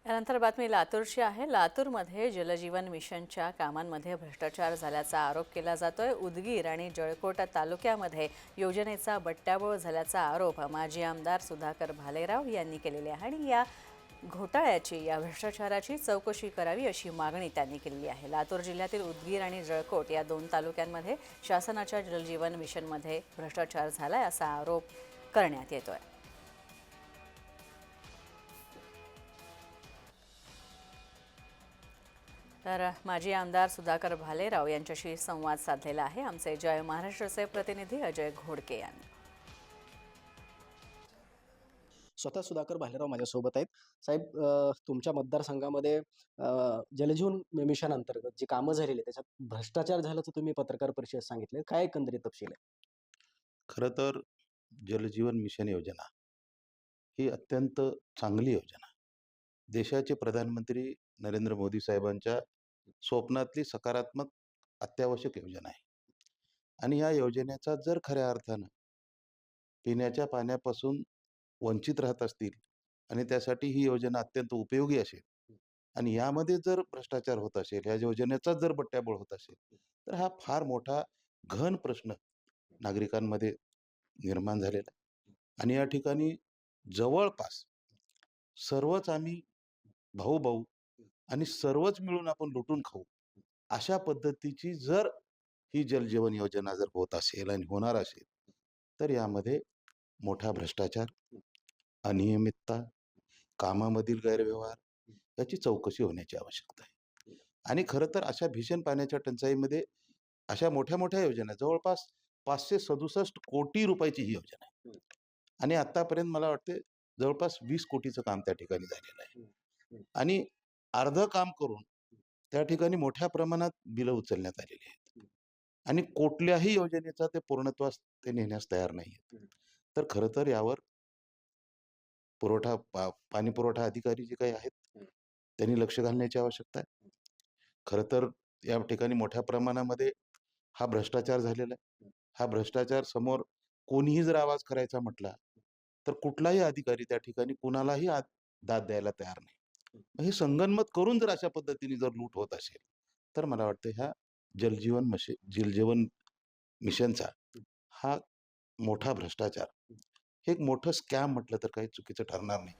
यानंतर बातमी लातूरची आहे। लातूरमध्ये जलजीवन मिशनच्या कामांमध्ये भ्रष्टाचार झाल्याचा आरोप केला जातोय। उदगीर आणि जळकोट तालुक्यामध्ये योजनेचा बट्ट्याबोळ झाल्याचा आरोप माजी आमदार सुधाकर भालेराव यांनी केलेला आहे आणि या घोटाळ्याची या भ्रष्टाचाराची चौकशी करावी अशी मागणी त्यांनी केली आहे। लातूर जिल्ह्यातील उदगीर आणि जळकोट या दोन तालुक्यांमध्ये शासनाच्या जलजीवन मिशनमध्ये भ्रष्टाचार झालाय असा आरोप करण्यात येतोय। तर माजी आमदार सुधाकर भालेराव यांच्याशी संवाद साधलेला आहे आमचे जय महाराष्ट्राचे प्रतिनिधी अजय घोडके यांनी। स्वतः सुधाकर भालेराव माझ्यासोबत आहेत। साहेब, तुमच्या मतदारसंघामध्ये जलजीवन मिशन अंतर्गत जी कामं झालेली आहेत त्याच्यात भ्रष्टाचार झाल्याचं तुम्ही पत्रकार परिषदेत सांगितलं। काय एकंदरीत तपशील आहे? खरं तर जलजीवन मिशन योजना ही अत्यंत चांगली योजना, देशाचे प्रधानमंत्री नरेंद्र मोदी साहेबांच्या स्वप्नातली सकारात्मक अत्यावश्यक योजना आहे। आणि या योजनेचा जर खऱ्या अर्थानं पिण्याच्या पाण्यापासून वंचित राहत असतील आणि त्यासाठी ही योजना अत्यंत उपयोगी असेल आणि यामध्ये जर भ्रष्टाचार होत असेल, या योजनेचा जर बट्ट्याबोळ होत असेल, तर हा फार मोठा गहन प्रश्न नागरिकांमध्ये निर्माण झालेला आहे। आणि या ठिकाणी जवळपास सर्वच आम्ही भाऊ आणि सर्वच मिळून आपण लुटून खाऊ अशा पद्धतीची जर ही जलजीवन योजना जर होत असेल आणि होणार असेल, तर यामध्ये मोठा भ्रष्टाचार, अनियमितता, कामामधील गैरव्यवहार याची चौकशी होण्याची आवश्यकता आहे। आणि खरं तर अशा भीषण पाण्याच्या टंचाईमध्ये अशा मोठ्या मोठ्या योजना जवळपास 567 कोटी रुपयाची ही योजना आहे आणि आतापर्यंत मला वाटते जवळपास 20 कोटीचं काम त्या ठिकाणी झालेलं आहे आणि अर्धं काम करून त्या ठिकाणी मोठ्या प्रमाणात बिलं उचलण्यात आलेली आहेत आणि कुठल्याही योजनेचा ते पूर्णत्वास ते नेण्यास तयार नाही आहेत। तर खरं तर यावर पाणी पुरवठा अधिकारी जे काही आहेत त्यांनी लक्ष घालण्याची आवश्यकता आहे। खरं तर या ठिकाणी मोठ्या प्रमाणामध्ये हा भ्रष्टाचार झालेला आहे। हा भ्रष्टाचार समोर कोणीही जर आवाज करायचा म्हटला तर कुठलाही अधिकारी त्या ठिकाणी कुणालाही दाद द्यायला तयार नाही। हे संगनमत करून जर अशा पद्धतीने जर लूट होत असेल, तर मला वाटतं ह्या जलजीवन मिशनचा हा मोठा भ्रष्टाचार, हे एक मोठं स्कॅम म्हटलं तर काही चुकीचं ठरणार नाही।